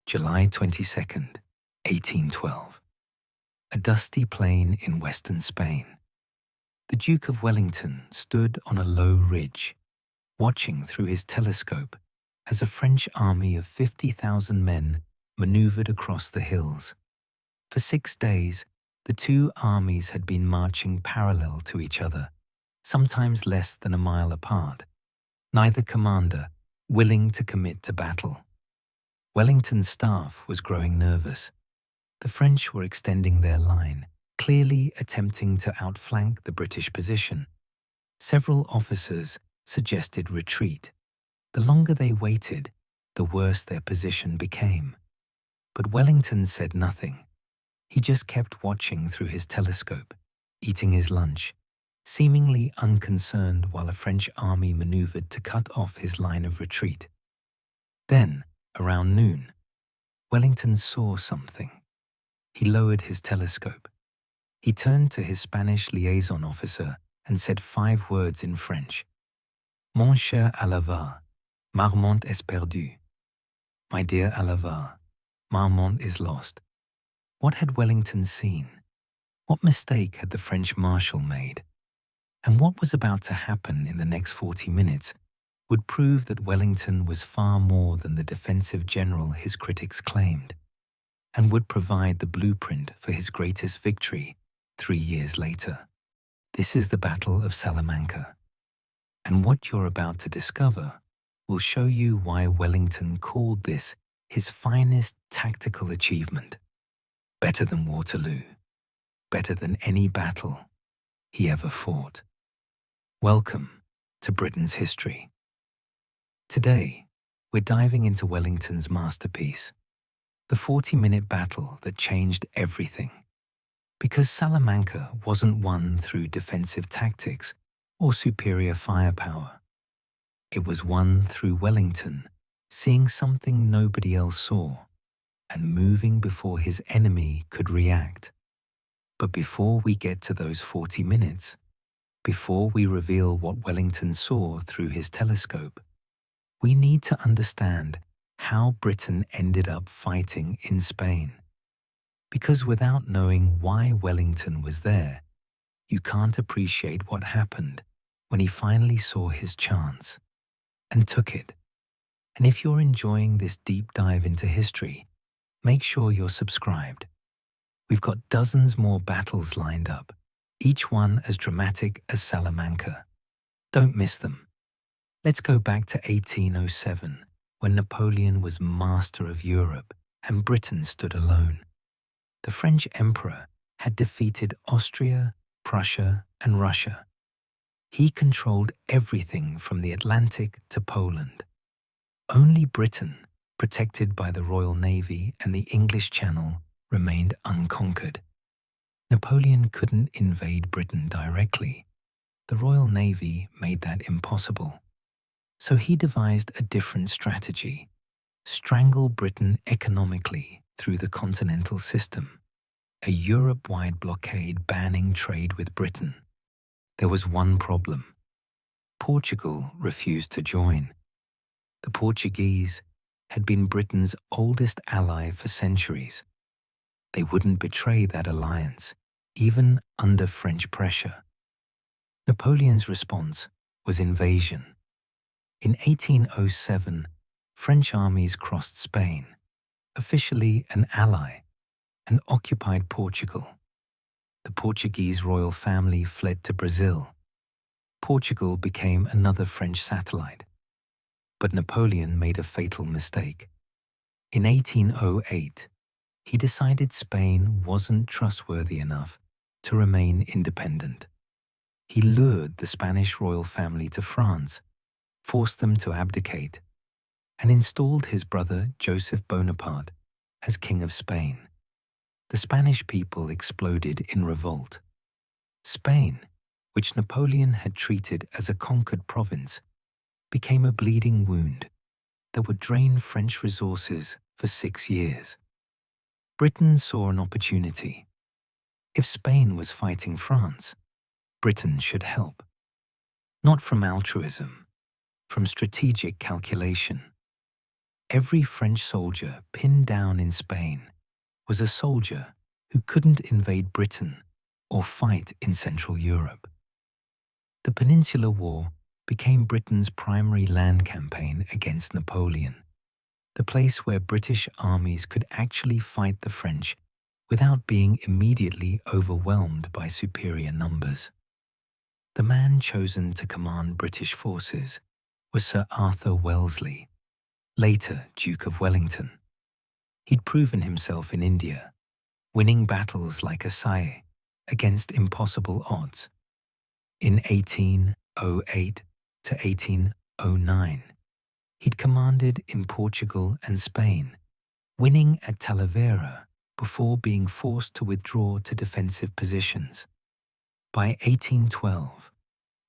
July 22nd, 1812. A dusty plain in western Spain. The Duke of Wellington stood on a low ridge, watching through his telescope as a French army of 50,000 men maneuvered across the hills. For 6 days, the two armies had been marching parallel to each other, sometimes less than a mile apart, neither commander willing to commit to battle. Wellington's staff was growing nervous. The French were extending their line, clearly attempting to outflank the British position. Several officers suggested retreat. The longer they waited, the worse their position became. But Wellington said nothing. He just kept watching through his telescope, eating his lunch, seemingly unconcerned while a French army maneuvered to cut off his line of retreat. Then, around noon, Wellington saw something. He lowered his telescope. He turned to his Spanish liaison officer and said 5 words in French. Mon cher Alava, Marmont est perdu. My dear Alava, Marmont is lost. What had Wellington seen? What mistake had the French Marshal made? And what was about to happen in the next 40 minutes would prove that Wellington was far more than the defensive general his critics claimed, and would provide the blueprint for his greatest victory 3 years later. This is the Battle of Salamanca, and what you're about to discover will show you why Wellington called this his finest tactical achievement. Better than Waterloo, better than any battle he ever fought. Welcome to Britain's history. Today, we're diving into Wellington's masterpiece, the 40-minute battle that changed everything. Because Salamanca wasn't won through defensive tactics or superior firepower. It was won through Wellington seeing something nobody else saw and moving before his enemy could react. But before we get to those 40 minutes, before we reveal what Wellington saw through his telescope, we need to understand how Britain ended up fighting in Spain. Because without knowing why Wellington was there, you can't appreciate what happened when he finally saw his chance and took it. And if you're enjoying this deep dive into history, make sure you're subscribed. We've got dozens more battles lined up, each one as dramatic as Salamanca. Don't miss them. Let's go back to 1807, when Napoleon was master of Europe and Britain stood alone. The French emperor had defeated Austria, Prussia, and Russia. He controlled everything from the Atlantic to Poland. Only Britain, protected by the Royal Navy and the English Channel, remained unconquered. Napoleon couldn't invade Britain directly. The Royal Navy made that impossible. So he devised a different strategy: strangle Britain economically through the continental system, a Europe-wide blockade banning trade with Britain. There was one problem. Portugal refused to join. The Portuguese had been Britain's oldest ally for centuries. They wouldn't betray that alliance, even under French pressure. Napoleon's response was invasion. In 1807, French armies crossed Spain, officially an ally, and occupied Portugal. The Portuguese royal family fled to Brazil. Portugal became another French satellite. But Napoleon made a fatal mistake. In 1808, he decided Spain wasn't trustworthy enough to remain independent. He lured the Spanish royal family to France, forced them to abdicate, and installed his brother Joseph Bonaparte as King of Spain. The Spanish people exploded in revolt. Spain, which Napoleon had treated as a conquered province, became a bleeding wound that would drain French resources for 6 years. Britain saw an opportunity. If Spain was fighting France, Britain should help. Not from altruism, from strategic calculation. Every French soldier pinned down in Spain was a soldier who couldn't invade Britain or fight in Central Europe. The Peninsular War became Britain's primary land campaign against Napoleon, the place where British armies could actually fight the French without being immediately overwhelmed by superior numbers. The man chosen to command British forces was Sir Arthur Wellesley, later Duke of Wellington. He'd proven himself in India, winning battles like Assaye against impossible odds. In 1808 to 1809, he'd commanded in Portugal and Spain, winning at Talavera before being forced to withdraw to defensive positions. By 1812,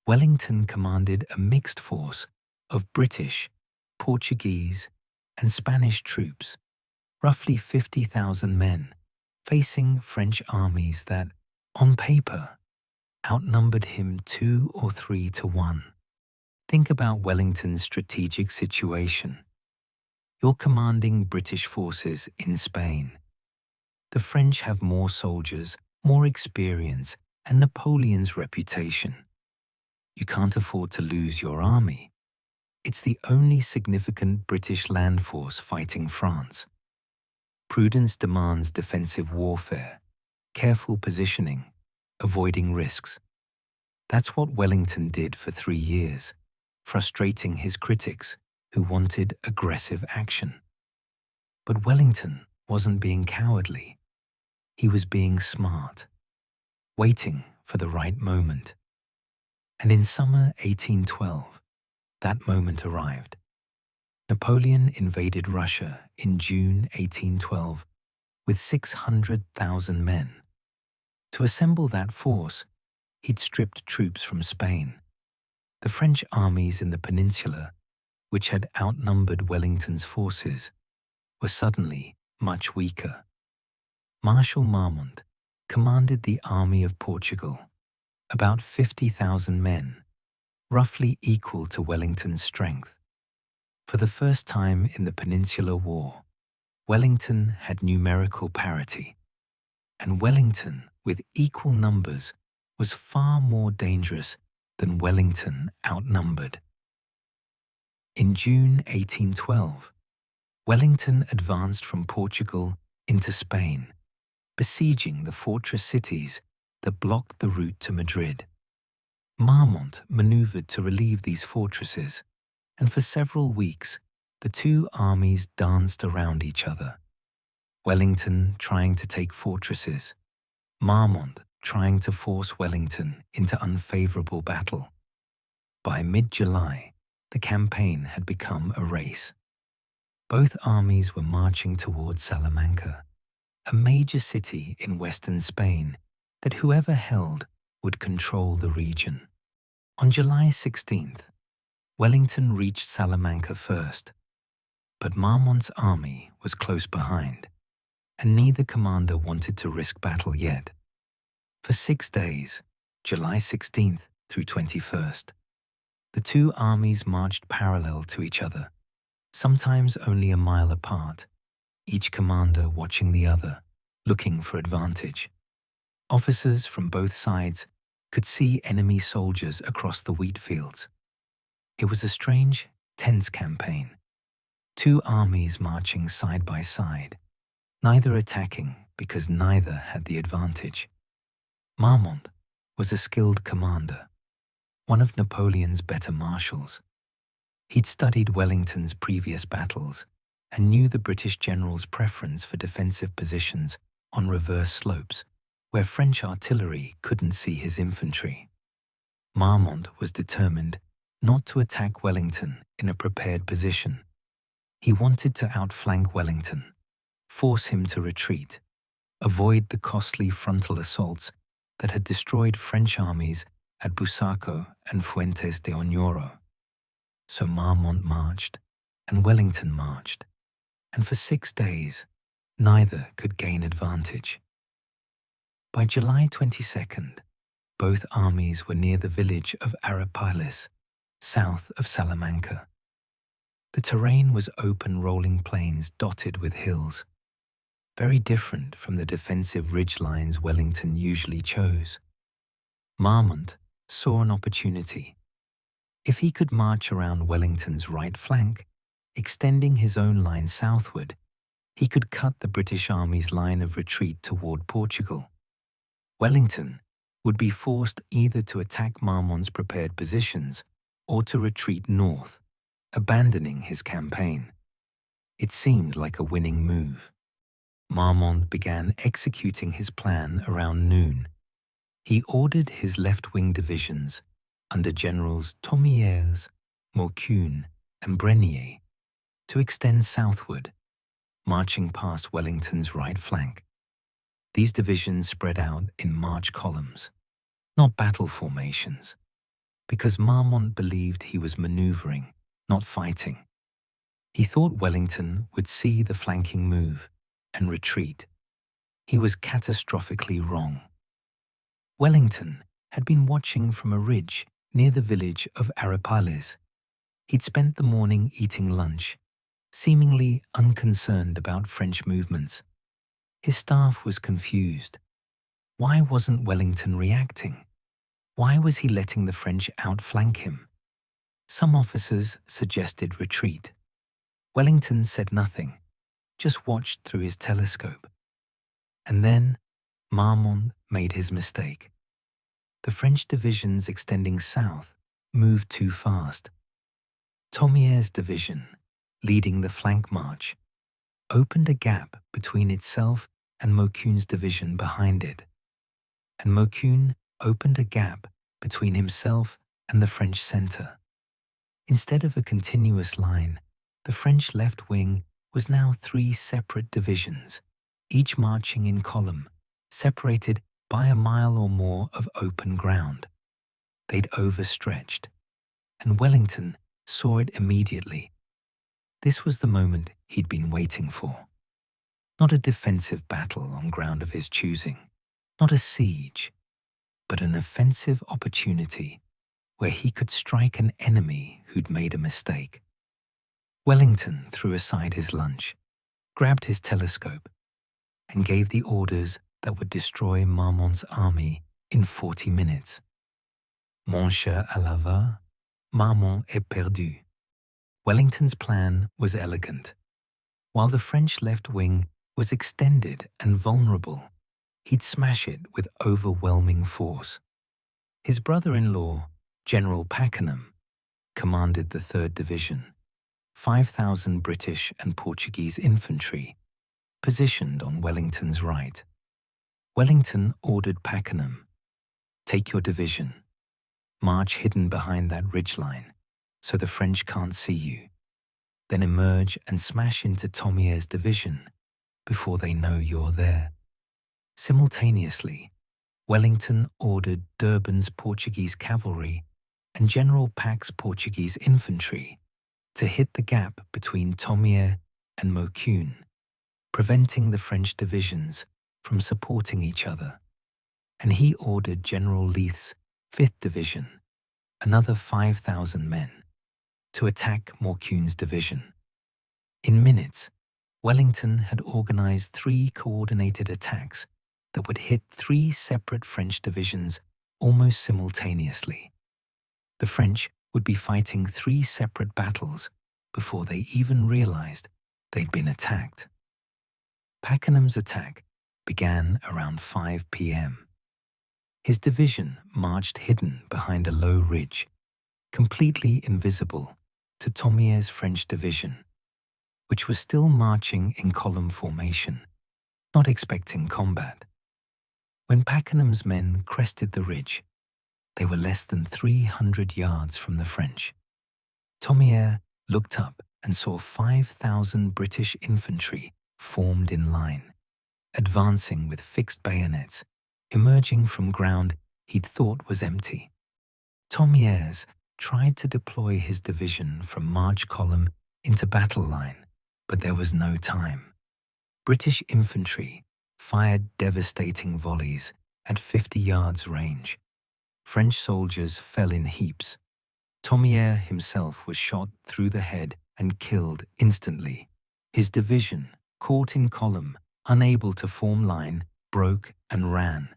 Wellington commanded a mixed force of British, Portuguese, and Spanish troops, roughly 50,000 men, facing French armies that, on paper, outnumbered him 2 or 3 to 1. Think about Wellington's strategic situation. You're commanding British forces in Spain. The French have more soldiers, more experience, and Napoleon's reputation. You can't afford to lose your army. It's the only significant British land force fighting France. Prudence demands defensive warfare, careful positioning, avoiding risks. That's what Wellington did for 3 years, frustrating his critics who wanted aggressive action. But Wellington wasn't being cowardly. He was being smart, waiting for the right moment. And in summer 1812, that moment arrived. Napoleon invaded Russia in June 1812 with 600,000 men. To assemble that force, he'd stripped troops from Spain. The French armies in the peninsula, which had outnumbered Wellington's forces, were suddenly much weaker. Marshal Marmont commanded the army of Portugal, about 50,000 men, roughly equal to Wellington's strength. For the first time in the Peninsular War, Wellington had numerical parity, and Wellington, with equal numbers, was far more dangerous than Wellington outnumbered. In June 1812, Wellington advanced from Portugal into Spain, besieging the fortress cities that blocked the route to Madrid. Marmont maneuvered to relieve these fortresses, and for several weeks, the two armies danced around each other. Wellington trying to take fortresses, Marmont trying to force Wellington into unfavorable battle. By mid-July, the campaign had become a race. Both armies were marching towards Salamanca, a major city in western Spain that whoever held would control the region. On July 16th, Wellington reached Salamanca first, but Marmont's army was close behind, and neither commander wanted to risk battle yet. For 6 days, July 16th through 21st, the two armies marched parallel to each other, sometimes only a mile apart, each commander watching the other, looking for advantage. Officers from both sides could see enemy soldiers across the wheat fields. It was a strange, tense campaign. Two armies marching side by side, neither attacking because neither had the advantage. Marmont was a skilled commander, one of Napoleon's better marshals. He'd studied Wellington's previous battles and knew the British general's preference for defensive positions on reverse slopes where French artillery couldn't see his infantry. Marmont was determined not to attack Wellington in a prepared position. He wanted to outflank Wellington, force him to retreat, avoid the costly frontal assaults that had destroyed French armies at Busaco and Fuentes de Oñoro. So Marmont marched, and Wellington marched, and for 6 days, neither could gain advantage. By July 22nd, both armies were near the village of Arapiles, south of Salamanca. The terrain was open rolling plains dotted with hills, very different from the defensive ridge lines Wellington usually chose. Marmont saw an opportunity. If he could march around Wellington's right flank, extending his own line southward, he could cut the British Army's line of retreat toward Portugal. Wellington would be forced either to attack Marmont's prepared positions or to retreat north, abandoning his campaign. It seemed like a winning move. Marmont began executing his plan around noon. He ordered his left-wing divisions, under Generals Thomières, Maucune, and Brenier, to extend southward, marching past Wellington's right flank. These divisions spread out in march columns, not battle formations, because Marmont believed he was maneuvering, not fighting. He thought Wellington would see the flanking move and retreat. He was catastrophically wrong. Wellington had been watching from a ridge near the village of Aripales. He'd spent the morning eating lunch, seemingly unconcerned about French movements. His staff was confused. Why wasn't Wellington reacting? Why was he letting the French outflank him? Some officers suggested retreat. Wellington said nothing, just watched through his telescope. And then Marmont made his mistake. The French divisions extending south moved too fast. Thomières' division, leading the flank march, opened a gap between itself and Maucune's division behind it, and Maucune opened a gap between himself and the French center. Instead of a continuous line, the French left wing was now 3 separate divisions, each marching in column, separated by a mile or more of open ground. They'd overstretched, and Wellington saw it immediately. This was the moment he'd been waiting for. Not a defensive battle on ground of his choosing, not a siege, but an offensive opportunity where he could strike an enemy who'd made a mistake. Wellington threw aside his lunch, grabbed his telescope, and gave the orders that would destroy Marmont's army in 40 minutes. Mon cher Alava, Marmont est perdu. Wellington's plan was elegant. While the French left wing was extended and vulnerable, he'd smash it with overwhelming force. His brother-in-law, General Pakenham, commanded the 3rd Division, 5,000 British and Portuguese infantry, positioned on Wellington's right. Wellington ordered Pakenham, "Take your division. March hidden behind that ridgeline, so the French can't see you. Then emerge and smash into Thomières' division before they know you're there." Simultaneously, Wellington ordered D'Urban's Portuguese cavalry and General Pack's Portuguese infantry to hit the gap between Thomières and Maucune, preventing the French divisions from supporting each other. And he ordered General Leith's 5th Division, another 5,000 men, to attack Maucune's division. In minutes, Wellington had organized 3 coordinated attacks that would hit 3 separate French divisions almost simultaneously. The French would be fighting 3 separate battles before they even realized they'd been attacked. Pakenham's attack began around 5 p.m. His division marched hidden behind a low ridge, completely invisible to Thomières' French division, which was still marching in column formation, not expecting combat. When Pakenham's men crested the ridge, they were less than 300 yards from the French. Thomières looked up and saw 5,000 British infantry formed in line, advancing with fixed bayonets, emerging from ground he'd thought was empty. Thomières tried to deploy his division from march column into battle line, but there was no time. British infantry fired devastating volleys at 50 yards range. French soldiers fell in heaps. Thomières himself was shot through the head and killed instantly. His division, caught in column, unable to form line, broke and ran.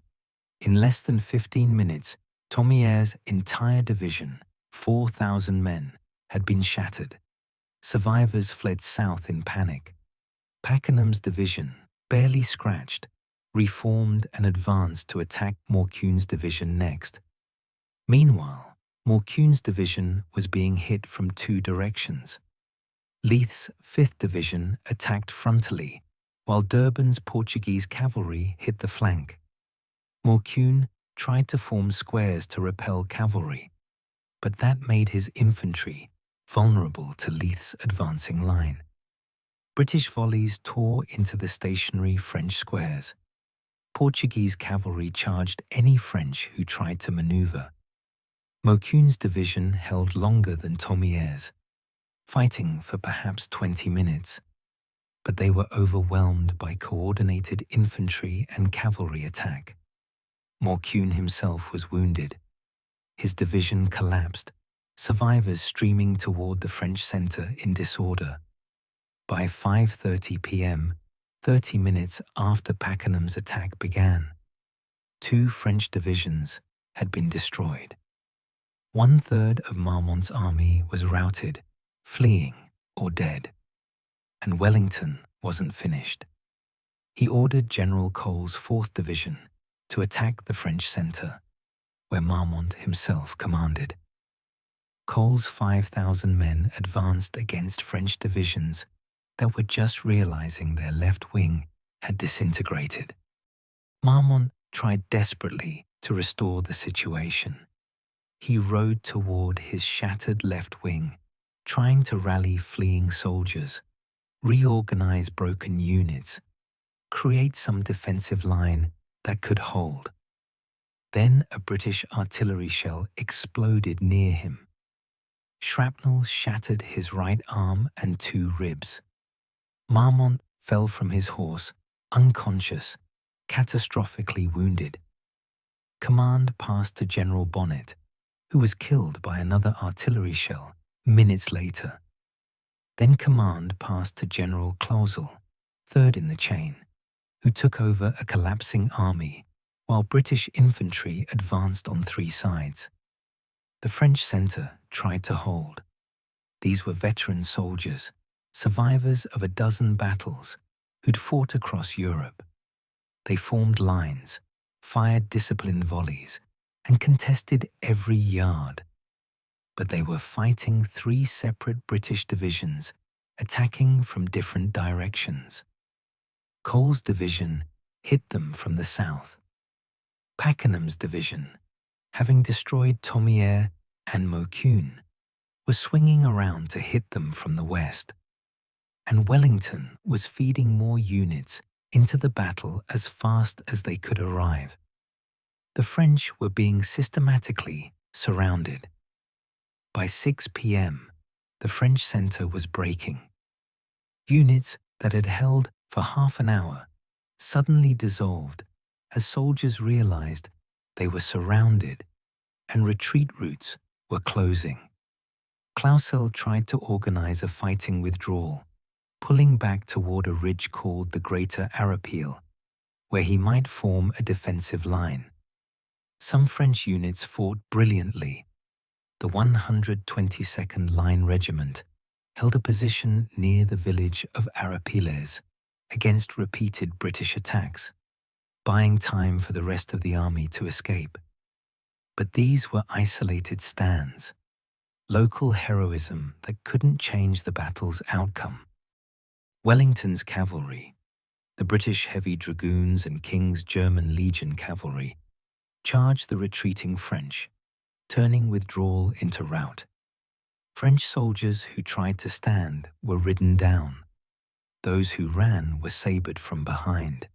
In less than 15 minutes, Thomière's entire division, 4,000 men, had been shattered. Survivors fled south in panic. Pakenham's division, barely scratched, reformed and advanced to attack Morcune's division next. Meanwhile, Morcune's division was being hit from two directions. Leith's 5th Division attacked frontally, while Durban's Portuguese cavalry hit the flank. Morcune tried to form squares to repel cavalry, but that made his infantry vulnerable to Leith's advancing line. British volleys tore into the stationary French squares. Portuguese cavalry charged any French who tried to maneuver. Morcune's division held longer than Thomière's, fighting for perhaps 20 minutes, but they were overwhelmed by coordinated infantry and cavalry attack. Morcune himself was wounded. His division collapsed, survivors streaming toward the French centre in disorder. By 5:30 p.m., 30 minutes after Pakenham's attack began, 2 French divisions had been destroyed. 1/3 of Marmont's army was routed, fleeing or dead, and Wellington wasn't finished. He ordered General Cole's 4th Division to attack the French centre, where Marmont himself commanded. Cole's 5,000 men advanced against French divisions that were just realizing their left wing had disintegrated. Marmont tried desperately to restore the situation. He rode toward his shattered left wing, trying to rally fleeing soldiers, reorganize broken units, create some defensive line that could hold. Then a British artillery shell exploded near him. Shrapnel shattered his right arm and 2 ribs. Marmont fell from his horse, unconscious, catastrophically wounded. Command passed to General Bonnet, who was killed by another artillery shell minutes later. Then command passed to General Clausel, 3rd in the chain, who took over a collapsing army while British infantry advanced on 3 sides. The French centre tried to hold. These were veteran soldiers, survivors of a dozen battles who'd fought across Europe. They formed lines, fired disciplined volleys, and contested every yard. But they were fighting 3 separate British divisions, attacking from different directions. Cole's division hit them from the south. Pakenham's division, having destroyed Thomière and Morcune, was swinging around to hit them from the west. And Wellington was feeding more units into the battle as fast as they could arrive. The French were being systematically surrounded. By 6 p.m., the French centre was breaking. Units that had held for half an hour suddenly dissolved as soldiers realized they were surrounded and retreat routes were closing. Clausel tried to organize a fighting withdrawal, pulling back toward a ridge called the Greater Arapil, where he might form a defensive line. Some French units fought brilliantly. The 122nd Line Regiment held a position near the village of Arapiles against repeated British attacks, buying time for the rest of the army to escape. But these were isolated stands, local heroism that couldn't change the battle's outcome. Wellington's cavalry, the British Heavy Dragoons and King's German Legion cavalry, charged the retreating French, turning withdrawal into rout. French soldiers who tried to stand were ridden down. Those who ran were sabred from behind.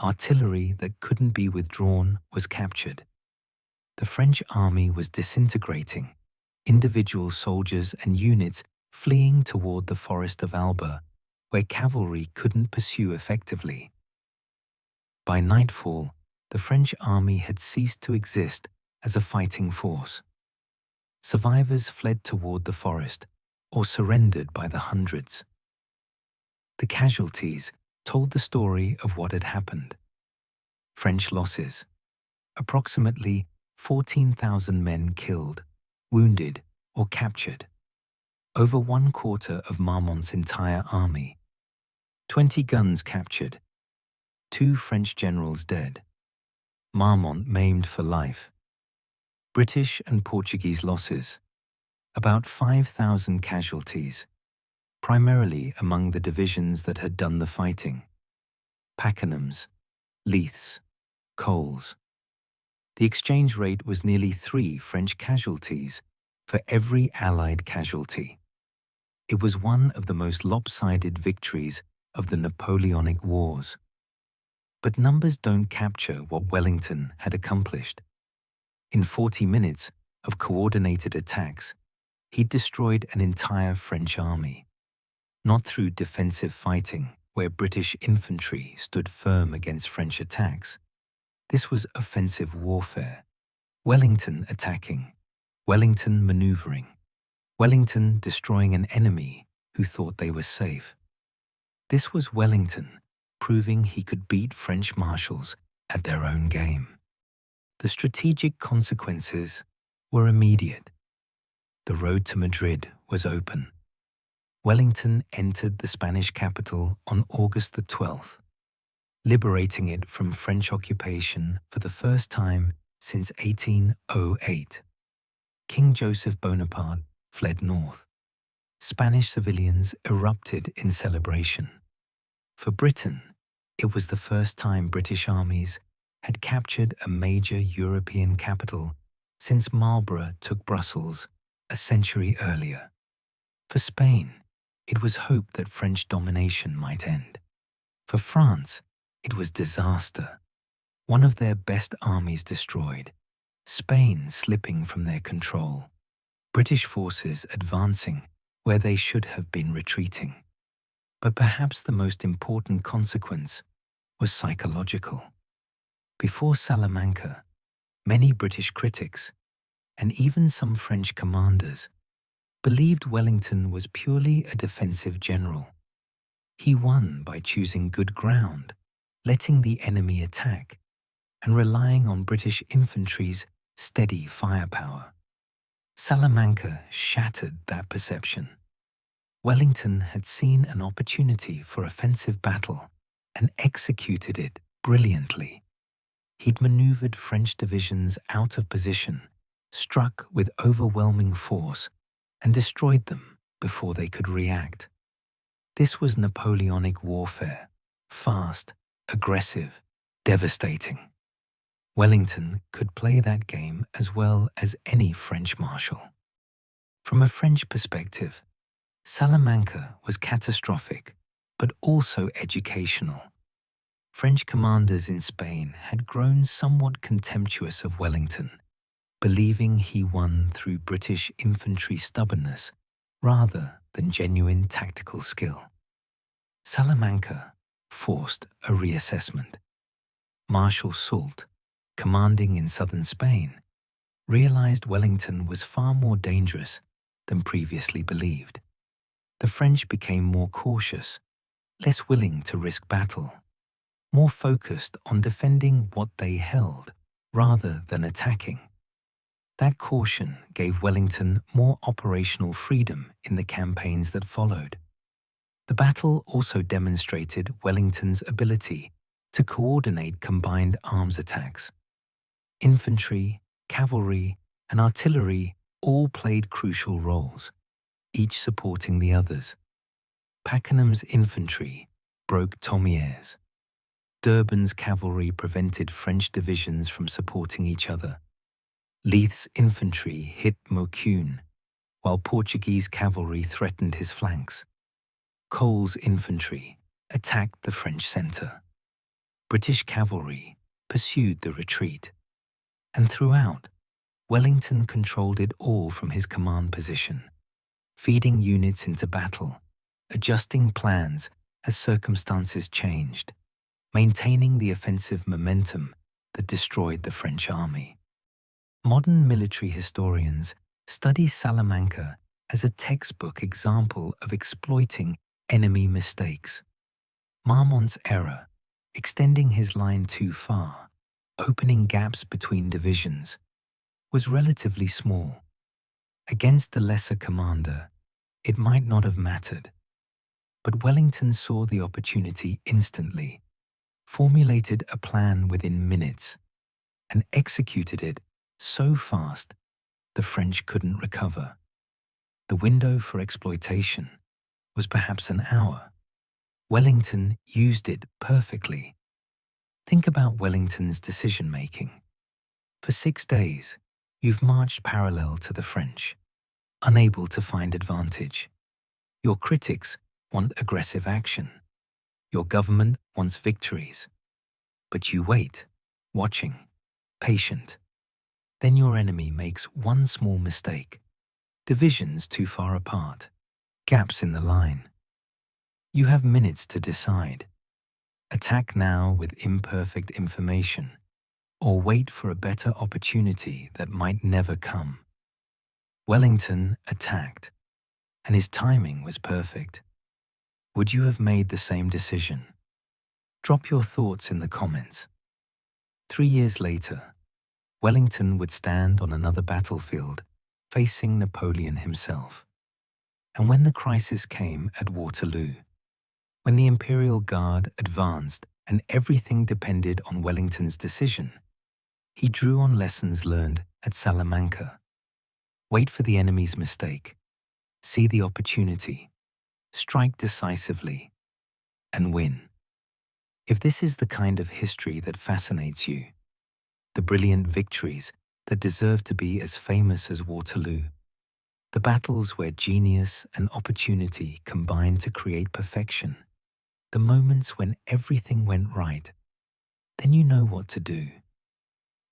Artillery that couldn't be withdrawn was captured. The French army was disintegrating, individual soldiers and units fleeing toward the forest of Alba, where cavalry couldn't pursue effectively. By nightfall, the French army had ceased to exist as a fighting force. Survivors fled toward the forest, or surrendered by the hundreds. The casualties told the story of what had happened. French losses: approximately 14,000 men killed, wounded, or captured. Over 1/4 of Marmont's entire army. 20 guns captured. 2 French generals dead. Marmont maimed for life. British and Portuguese losses: about 5,000 casualties, primarily among the divisions that had done the fighting. Pakenhams, Leiths, Coles. The exchange rate was nearly 3 French casualties for every Allied casualty. It was one of the most lopsided victories of the Napoleonic Wars. But numbers don't capture what Wellington had accomplished. In 40 minutes of coordinated attacks, he'd destroyed an entire French army. Not through defensive fighting, where British infantry stood firm against French attacks. This was offensive warfare. Wellington attacking, Wellington maneuvering, Wellington destroying an enemy who thought they were safe. This was Wellington proving he could beat French marshals at their own game. The strategic consequences were immediate. The road to Madrid was open. Wellington entered the Spanish capital on August the 12th, liberating it from French occupation for the first time since 1808. King Joseph Bonaparte fled north. Spanish civilians erupted in celebration. For Britain, it was the first time British armies had captured a major European capital since Marlborough took Brussels a century earlier. For Spain, it was hoped that French domination might end. For France, it was disaster. One of their best armies destroyed, Spain slipping from their control, British forces advancing where they should have been retreating. But perhaps the most important consequence was psychological. Before Salamanca, many British critics, and even some French commanders, believed Wellington was purely a defensive general. He won by choosing good ground, letting the enemy attack, and relying on British infantry's steady firepower. Salamanca shattered that perception. Wellington had seen an opportunity for offensive battle and executed it brilliantly. He'd maneuvered French divisions out of position, struck with overwhelming force, and destroyed them before they could react. This was Napoleonic warfare, fast, aggressive, devastating. Wellington could play that game as well as any French marshal. From a French perspective, Salamanca was catastrophic, but also educational. French commanders in Spain had grown somewhat contemptuous of Wellington, believing he won through British infantry stubbornness rather than genuine tactical skill. Salamanca forced a reassessment. Marshal Soult, commanding in southern Spain, realized Wellington was far more dangerous than previously believed. The French became more cautious, less willing to risk battle, more focused on defending what they held rather than attacking. That caution gave Wellington more operational freedom in the campaigns that followed. The battle also demonstrated Wellington's ability to coordinate combined arms attacks. Infantry, cavalry, and artillery all played crucial roles, each supporting the others. Pakenham's infantry broke Thomières. D'Urban's cavalry prevented French divisions from supporting each other. Leith's infantry hit Maucune, while Portuguese cavalry threatened his flanks. Cole's infantry attacked the French centre. British cavalry pursued the retreat. And throughout, Wellington controlled it all from his command position, feeding units into battle, adjusting plans as circumstances changed, maintaining the offensive momentum that destroyed the French army. Modern military historians study Salamanca as a textbook example of exploiting enemy mistakes. Marmont's error, extending his line too far, opening gaps between divisions, was relatively small. Against a lesser commander, it might not have mattered. But Wellington saw the opportunity instantly, formulated a plan within minutes, and executed it so fast the French couldn't recover. The window for exploitation was perhaps an hour. Wellington used it perfectly. Think about Wellington's decision-making. For 6 days, you've marched parallel to the French, unable to find advantage. Your critics want aggressive action. Your government wants victories. But you wait, watching, patient. Then your enemy makes one small mistake. Divisions too far apart. Gaps in the line. You have minutes to decide. Attack now with imperfect information, or wait for a better opportunity that might never come. Wellington attacked, and his timing was perfect. Would you have made the same decision? Drop your thoughts in the comments. 3 years later, Wellington would stand on another battlefield, facing Napoleon himself. And when the crisis came at Waterloo, when the Imperial Guard advanced and everything depended on Wellington's decision, he drew on lessons learned at Salamanca. Wait for the enemy's mistake, see the opportunity, strike decisively, and win. If this is the kind of history that fascinates you, the brilliant victories that deserve to be as famous as Waterloo, the battles where genius and opportunity combine to create perfection, the moments when everything went right, then you know what to do.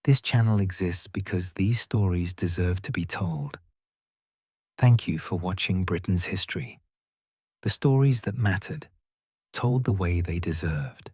This channel exists because these stories deserve to be told. Thank you for watching Britain's history. The stories that mattered, told the way they deserved.